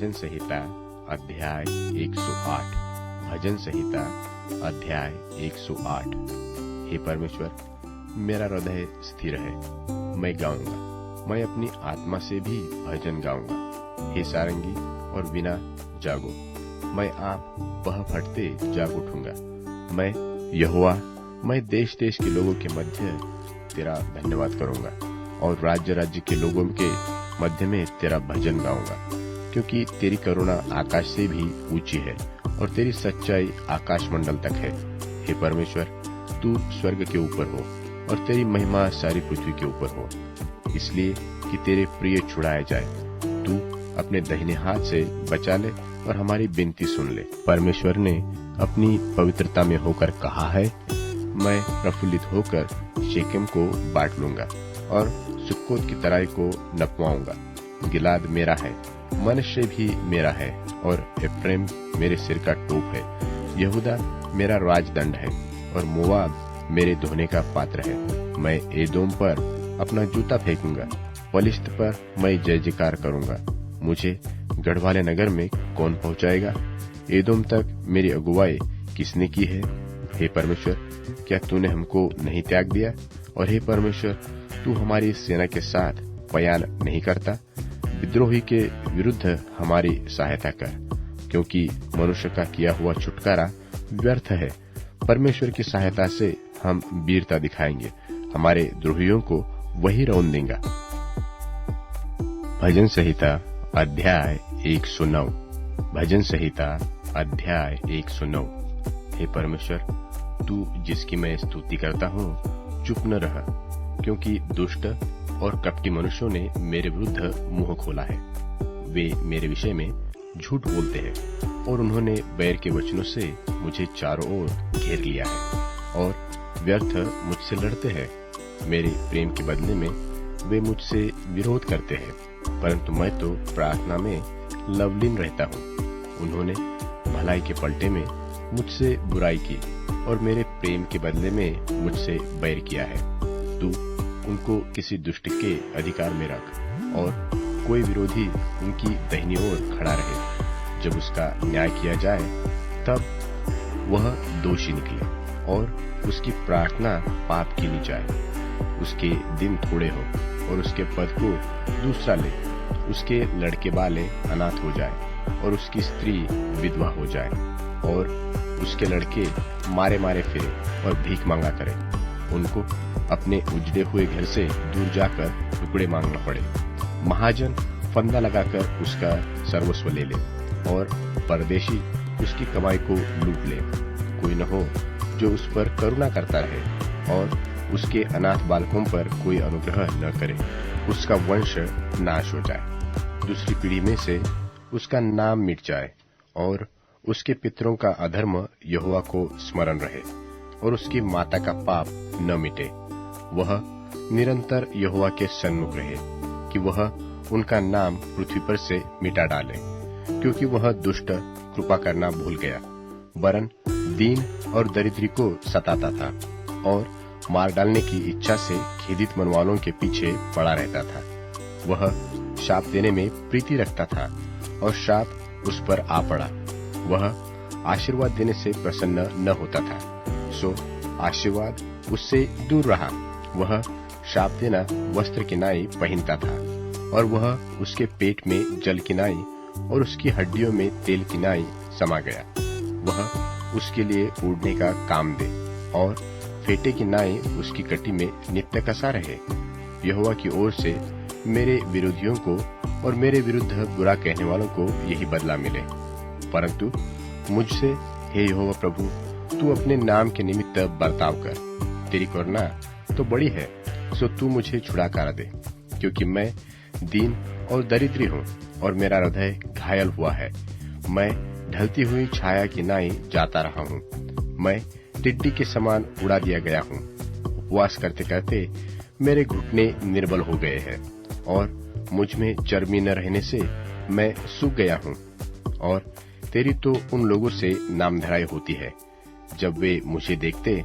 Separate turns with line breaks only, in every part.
भजन संहिता अध्याय 108। भजन संहिता अध्याय 108। हे परमेश्वर, मेरा हृदय स्थिर है, मैं गाऊंगा, मैं अपनी आत्मा से भी भजन गाऊंगा। हे सारंगी और वीणा जागो, मैं आप बह फटते जाग उठूंगा। मैं यहोवा, मैं देश देश के लोगों के मध्य तेरा धन्यवाद करूंगा और राज्य राज्य के लोगों के मध्य में तेरा भजन गाऊंगा, क्योंकि तेरी करुणा आकाश से भी ऊंची है और तेरी सच्चाई आकाश मंडल तक है। हे परमेश्वर, तू स्वर्ग के ऊपर हो और तेरी महिमा सारी पृथ्वी के ऊपर हो, इसलिए कि तेरे प्रिय छुड़ाए जाए। तू अपने दाहिने हाथ से बचा ले और हमारी विनती सुन ले। परमेश्वर ने अपनी पवित्रता में होकर कहा है, मैं प्रफुल्लित होकर शेकेम को बांट लूंगा और सुक्कोत की तराई को नपवाऊंगा। गिलाद मेरा है, मनश्शे भी मेरा है और एफ्रेम मेरे सिर का टोप है। यहूदा मेरा राजदंड है और मोआब मेरे धोने का पात्र है। मैं एदोम पर अपना जूता फेंकूंगा, पलिश्त पर मैं जय जयकार करूंगा। मुझे गढ़वाले नगर में कौन पहुंचाएगा? एदोम तक मेरी अगुवाई किसने की है? हे परमेश्वर, क्या तूने हमको नहीं त्याग दिया? और हे परमेश्वर, तू हमारी सेना के साथ पयान नहीं करता? विद्रोही के विरुद्ध हमारी सहायता कर, क्योंकि मनुष्य का किया हुआ छुटकारा व्यर्थ है। परमेश्वर की सहायता से हम वीरता दिखाएंगे, हमारे द्रोहियों को वही रौंद देगा। भजन संहिता अध्याय 109। भजन संहिता अध्याय 109। हे परमेश्वर, तू जिसकी मैं स्तुति करता हूँ, चुप न रह, क्योंकि दुष्ट और कपटी मनुष्यों ने मेरे विरुद्ध मुंह खोला है। वे मेरे विषय में झूठ बोलते हैं और उन्होंने बैर के वचनों से मुझे चारों ओर घेर लिया है और व्यर्थ मुझसे लड़ते हैं। मेरे प्रेम के बदले में वे मुझसे विरोध करते हैं, परंतु मैं तो प्रार्थना में लवलीन रहता हूँ। उन्होंने भलाई के पलटे में मुझसे बुराई की और मेरे प्रेम के बदले में मुझसे बैर किया है। तू उनको किसी दुष्ट के अधिकार में रख और कोई विरोधी उनकी दाहिनी ओर खड़ा रहे। जब उसका न्याय किया जाए तब वह दोषी निकले और उसकी प्रार्थना पाप की ली जाए। उसके दिन थोड़े हो और उसके पद को दूसरा ले। उसके लड़के बाले अनाथ हो जाए और उसकी स्त्री विधवा हो जाए और उसके लड़के मारे मारे फिरे और भीख मांगा करें। उनको अपने उजड़े हुए घर से दूर जाकर टुकड़े मांगना पड़े। महाजन फंदा लगाकर उसका सर्वस्व ले ले और परदेशी उसकी कमाई को लूट ले। कोई न हो जो उस पर करुणा करता रहे और उसके अनाथ बालकों पर कोई अनुग्रह न करे। उसका वंश नाश हो जाए, दूसरी पीढ़ी में से उसका नाम मिट जाए और उसके पितरों का अधर्म यहोवा को स्मरण रहे और उसकी माता का पाप न मिटे। वह निरंतर यहोवा के सन्मुख रहे कि वह उनका नाम पृथ्वी पर से मिटा डाले, क्योंकि वह दुष्ट कृपा करना भूल गया, वरन दीन और दरिद्री को सताता था और मार डालने की इच्छा से खेदित मन वालों के पीछे पड़ा रहता था। वह शाप देने में प्रीति रखता था और शाप उस पर आ पड़ा। वह आशीर्वाद देने से प्रसन्न न होता था, सो आशीर्वाद उससे दूर रहा। वह शाप देना वस्त्र की नाई पहनता था और वह उसके पेट में जल की नाई और उसकी हड्डियों में तेल की नाई समा गया। वह उसके लिए उड़ने का काम दे और फेटे की नाई उसकी कटी में नित्य कसा रहे। यहोवा की ओर से मेरे विरोधियों को और मेरे विरुद्ध बुरा कहने वालों को यही बदला मिले। परंतु मुझसे, हे यहोवा प्रभु, तू अपने नाम के निमित्त बर्ताव कर। तेरी करुणा तो बड़ी है, सो तू मुझे छुड़ाकर दे, क्योंकि मैं दीन और दरिद्री हूँ और मेरा हृदय घायल हुआ है। मैं ढलती हुई छाया की नाई जाता रहा हूँ। मैं टिड्डी के समान उड़ा दिया गया हूँ। उपवास करते करते मेरे घुटने निर्बल हो गए हैं और मुझ में चर्बी न रहने से मैं सूख गया हूँ। और तेरी तो उन लोगों से नामधराई होती है, जब वे मुझे देखते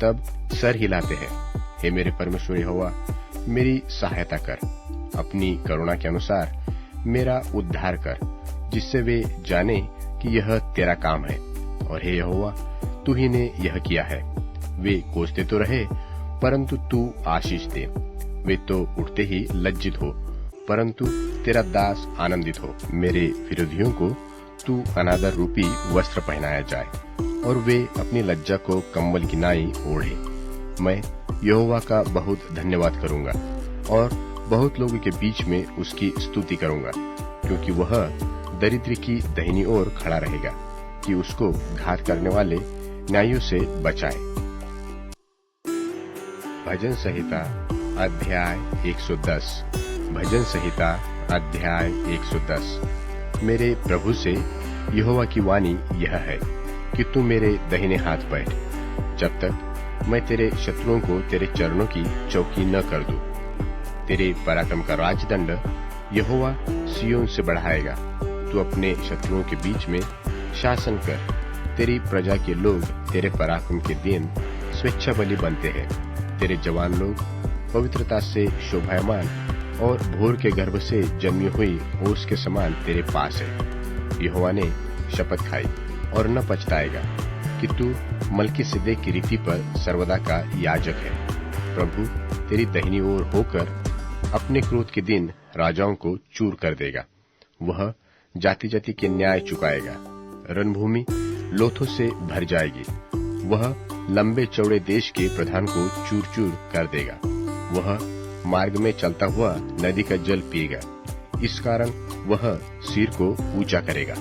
तब सर हिलाते हैं। हे मेरे परमेश्वर यहोवा, मेरी सहायता कर, अपनी करुणा के अनुसार मेरा उद्धार कर। जिससे वे जाने कि यह तेरा काम है, और हे यहोवा, तू ही ने यह किया है। वे कोसते तो रहे, परंतु तू आशीष दे। वे तो उठते ही लज्जित हो, परंतु तेरा दास आनंदित हो। मेरे विरोधियों को तू अनादर रूपी वस्त्र पहनाया जाए, और वे अपनी लज्जा को कम्बल की नाई ओढ़े। मैं यहोवा का बहुत धन्यवाद करूंगा, और बहुत लोगों के बीच में उसकी स्तुति करूंगा, क्योंकि वह दरिद्र की दाहिनी ओर खड़ा रहेगा, कि उसको घात करने वाले न्यायों से बचाए। भजन संहिता अध्याय 110। भजन संहिता अध्याय 110। मेरे प्रभु से यहोवा की वाणी यह है कि तू मेरे दाहिने हाथ बैठ, जब तक मैं तेरे शत्रुओं को तेरे चरणों की चौकी न कर दूं। तेरे पराक्रम का राजदंड यहोवा सिय्योन से बढ़ाएगा। तू अपने शत्रुओं के बीच में शासन कर। तेरी प्रजा के लोग तेरे पराक्रम के दिन स्वेच्छा बलि बनते हैं। तेरे जवान लोग पवित्रता से शोभायमान और भोर के गर्भ से जन्मी हुई ओस के समान तेरे पास है। यहोवा ने शपथ खाई और न पछताएगा कि तू मलकीसिदक की रीति पर सर्वदा का याजक है। प्रभु तेरी दाहिनी ओर होकर अपने क्रोध के दिन राजाओं को चूर कर देगा। वह जाति जाति के न्याय चुकाएगा। रणभूमि लोथों से भर जाएगी। वह लंबे चौड़े देश के प्रधान को चूर चूर कर देगा। वह मार्ग में चलता हुआ नदी का जल पिएगा। इस कारण वह सिर को ऊंचा करेगा।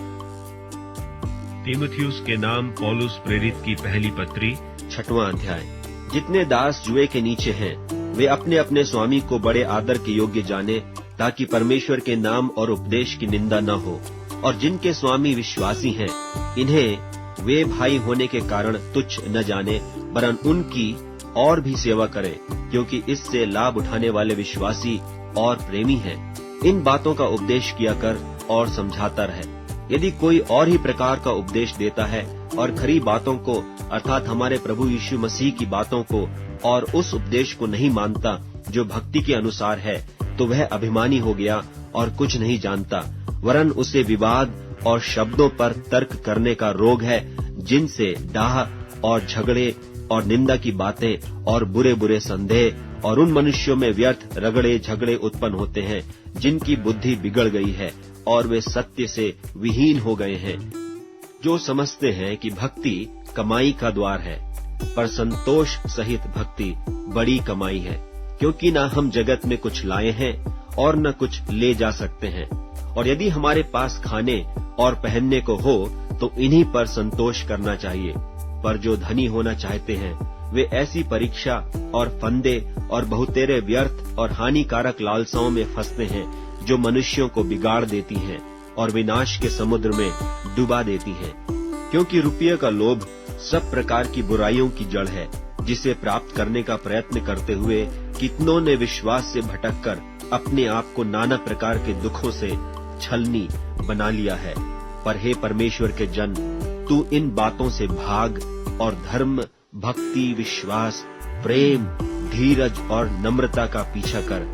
तीमुथियुस के नाम पौलुस प्रेरित की पहली पत्री
6वां अध्याय। जितने दास जुए के नीचे हैं, वे अपने अपने स्वामी को बड़े आदर के योग्य जाने, ताकि परमेश्वर के नाम और उपदेश की निंदा न हो। और जिनके स्वामी विश्वासी हैं, इन्हें वे भाई होने के कारण तुच्छ न जाने, वरन उनकी और भी सेवा करें, क्योंकि इससे लाभ उठाने वाले विश्वासी और प्रेमी हैं। इन बातों का उपदेश किया कर और समझाता रहे। यदि कोई और ही प्रकार का उपदेश देता है और खरी बातों को अर्थात हमारे प्रभु यीशु मसीह की बातों को और उस उपदेश को नहीं मानता जो भक्ति के अनुसार है, तो वह अभिमानी हो गया और कुछ नहीं जानता, वरन उसे विवाद और शब्दों पर तर्क करने का रोग है, जिनसे डाह और झगड़े और निंदा की बातें और बुरे बुरे संदेह और उन मनुष्यों में व्यर्थ रगड़े झगड़े उत्पन्न होते हैं, जिनकी बुद्धि बिगड़ गई है और वे सत्य से विहीन हो गए हैं, जो समझते हैं कि भक्ति कमाई का द्वार है। पर संतोष सहित भक्ति बड़ी कमाई है, क्योंकि न हम जगत में कुछ लाए हैं और न कुछ ले जा सकते हैं। और यदि हमारे पास खाने और पहनने को हो तो इन्हीं पर संतोष करना चाहिए। पर जो धनी होना चाहते हैं, वे ऐसी परीक्षा और फंदे और बहुतेरे व्यर्थ और हानिकारक लालसाओं में फंसते हैं, जो मनुष्यों को बिगाड़ देती हैं और विनाश के समुद्र में डुबा देती हैं। क्योंकि रुपये का लोभ सब प्रकार की बुराइयों की जड़ है, जिसे प्राप्त करने का प्रयत्न करते हुए कितनों ने विश्वास से भटककर अपने आप को नाना प्रकार के दुखों से छलनी बना लिया है। पर हे परमेश्वर के जन, तू इन बातों से भाग और धर्म, भक्ति, विश्वास, प्रेम, धीरज और नम्रता का पीछा कर।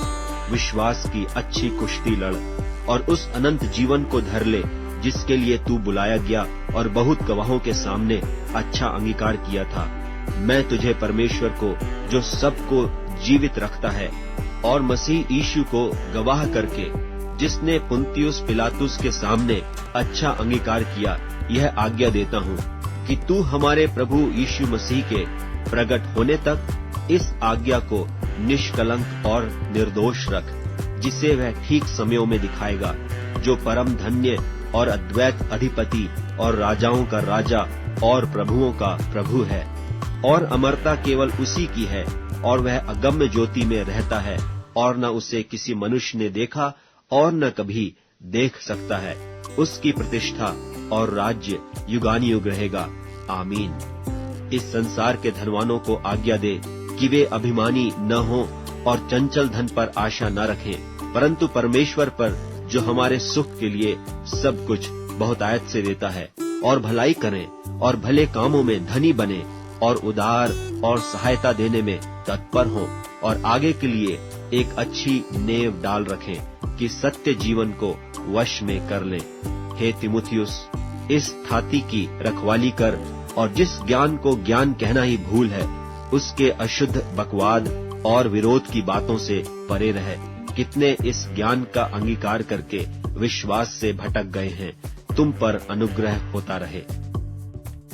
विश्वास की अच्छी कुश्ती लड़ और उस अनंत जीवन को धर ले, जिसके लिए तू बुलाया गया और बहुत गवाहों के सामने अच्छा अंगीकार किया था। मैं तुझे परमेश्वर को, जो सबको जीवित रखता है, और मसीह यीशु को गवाह करके, जिसने पुन्तियुस पिलातुस के सामने अच्छा अंगीकार किया, यह आज्ञा देता हूँ कि तू हमारे प्रभु यीशु मसीह के प्रकट होने तक इस आज्ञा को निष्कलंक और निर्दोष रख, जिसे वह ठीक समयों में दिखाएगा, जो परम धन्य और अद्वैत अधिपति और राजाओं का राजा और प्रभुओं का प्रभु है। और अमरता केवल उसी की है, और वह अगम्य ज्योति में रहता है, और न उसे किसी मनुष्य ने देखा और न कभी देख सकता है। उसकी प्रतिष्ठा और राज्य युगानुयुग रहेगा। आमीन। इस संसार के धनवानों को आज्ञा दे कि वे अभिमानी न हों और चंचल धन पर आशा न रखें, परंतु परमेश्वर पर, जो हमारे सुख के लिए सब कुछ बहुतायत से देता है, और भलाई करें और भले कामों में धनी बने और उदार और सहायता देने में तत्पर हों, और आगे के लिए एक अच्छी नेव डाल रखें कि सत्य जीवन को वश में कर लें। हे तिमुथियुस, इस थाती की रखवाली कर और जिस ज्ञान को ज्ञान कहना ही भूल है, उसके अशुद्ध बकवाद और विरोध की बातों से परे रहे। कितने इस ज्ञान का अंगीकार करके विश्वास से भटक गए हैं। तुम पर अनुग्रह होता रहे।